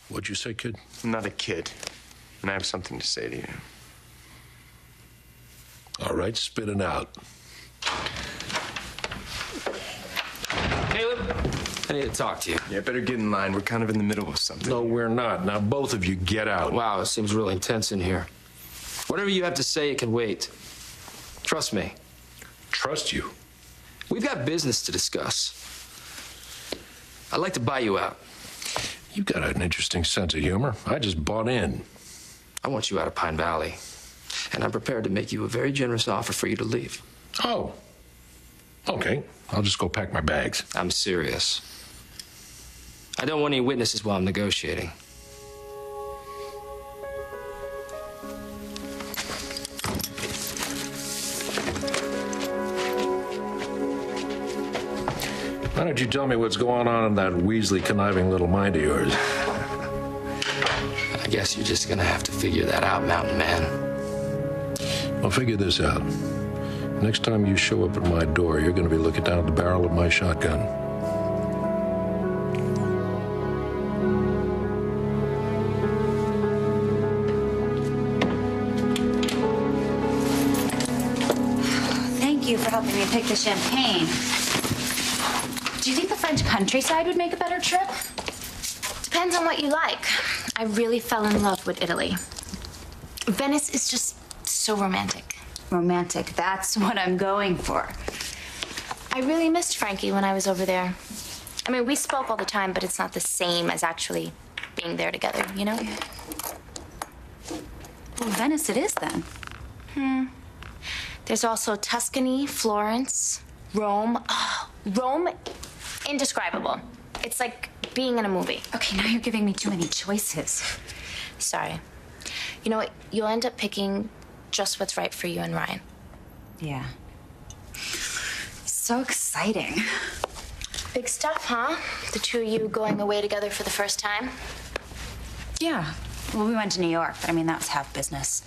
What'd you say, kid? I'm not a kid, and I have something to say to you. All right, spit it out. Caleb, I need to talk to you. Yeah, better get in line. We're kind of in the middle of something. No, we're not. Now, both of you get out. Wow, it seems really intense in here. Whatever you have to say, it can wait. Trust me. Trust you? We've got business to discuss. I'd like to buy you out. You've got an interesting sense of humor. I just bought in. I want you out of Pine Valley. And I'm prepared to make you a very generous offer for you to leave. Oh. Okay. I'll just go pack my bags. I'm serious. I don't want any witnesses while I'm negotiating. Why don't you tell me what's going on in that Weasley conniving little mind of yours? I guess you're just gonna have to figure that out, Mountain Man. I'll figure this out. Next time you show up at my door, you're going to be looking down at the barrel of my shotgun. Thank you for helping me pick the champagne. Do you think the French countryside would make a better trip? Depends on what you like. I really fell in love with Italy. Venice is just so romantic. Romantic, that's what I'm going for. I really missed Frankie when I was over there. I mean, we spoke all the time, but it's not the same as actually being there together, you know? Well, Venice it is then. There's also Tuscany, Florence, Rome. Oh, Rome, indescribable. It's like being in a movie. Okay, now you're giving me too many choices. Sorry. You know what? You'll end up picking just what's right for you and Ryan. Yeah. So exciting. Big stuff, huh? The two of you going away together for the first time? Yeah. Well, we went to New York, but I mean, that was half business.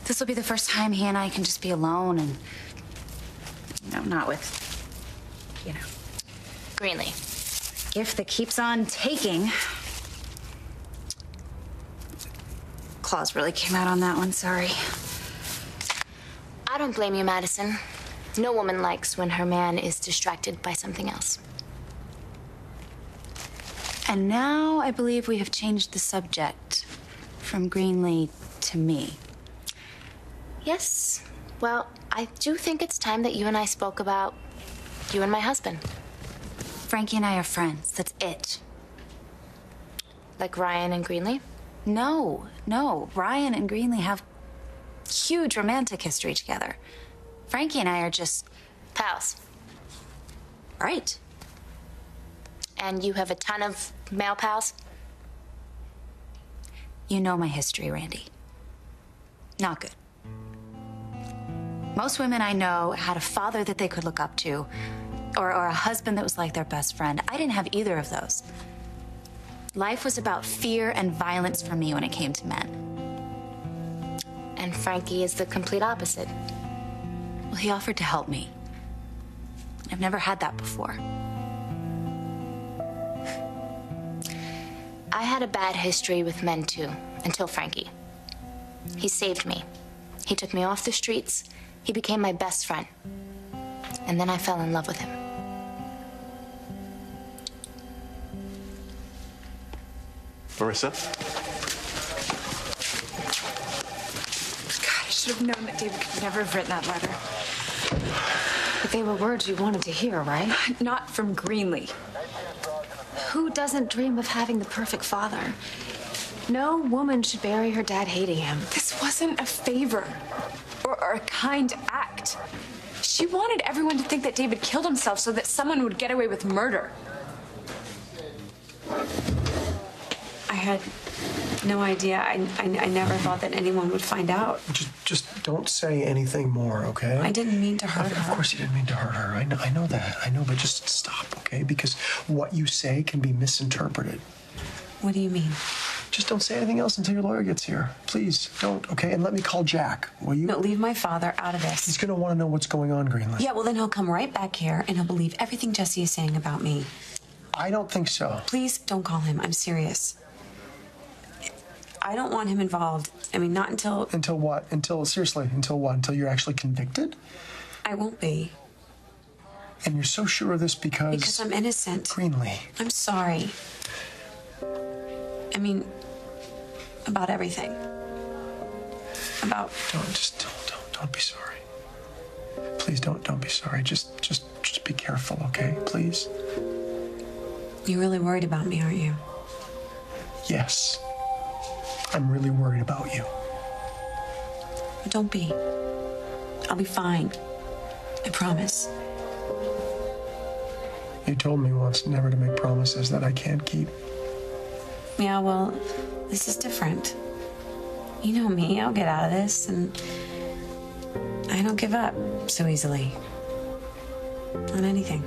This will be the first time he and I can just be alone and, not with, Greenlee. gift that keeps on taking. Claws really came out on that one, sorry. I don't blame you, Madison. No woman likes when her man is distracted by something else. And now I believe we have changed the subject from Greenlee to me. Yes. Well, I do think it's time that you and I spoke about you and my husband. Frankie and I are friends, that's it. Like Ryan and Greenlee? No. Ryan and Greenlee have huge romantic history together. Frankie and I are just Pals. right. And you have a ton of male pals? You know my history, Randy. Not good. Most women I know had a father that they could look up to, or a husband that was like their best friend. I didn't have either of those. Life was about fear and violence for me when it came to men. And Frankie is the complete opposite. Well, he offered to help me. I've never had that before. I had a bad history with men too, until Frankie. He saved me. He took me off the streets. He became my best friend. And then I fell in love with him. Marissa? God, I should have known that David could never have written that letter. But they were words you wanted to hear, right? Not from Greenlee. Who doesn't dream of having the perfect father? No woman should bury her dad hating him. This wasn't a favor or a kind act. She wanted everyone to think that David killed himself so that someone would get away with murder. I had no idea. I never thought that anyone would find out. Just don't say anything more, okay? I didn't mean to hurt her. Of course you didn't mean to hurt her. I know that. I know, but just stop, okay? Because what you say can be misinterpreted. What do you mean? Just don't say anything else until your lawyer gets here. Please, don't, okay? And let me call Jack, will you? No, leave my father out of this. He's gonna want to know what's going on, Greenlee. Yeah, well, then he'll come right back here and he'll believe everything Jesse is saying about me. I don't think so. Please don't call him. I'm serious. I don't want him involved. I mean, not until... Until what? Seriously, until what? Until you're actually convicted? I won't be. And you're so sure of this because... Because I'm innocent. Greenlee. I'm sorry. I mean, about everything. About... Don't be sorry. Please don't be sorry. Just be careful, okay? Please. You're really worried about me, aren't you? Yes. I'm really worried about you. Don't be. I'll be fine. I promise. You told me once never to make promises that I can't keep. Yeah, well, this is different. You know me, I'll get out of this, and I don't give up so easily. On anything.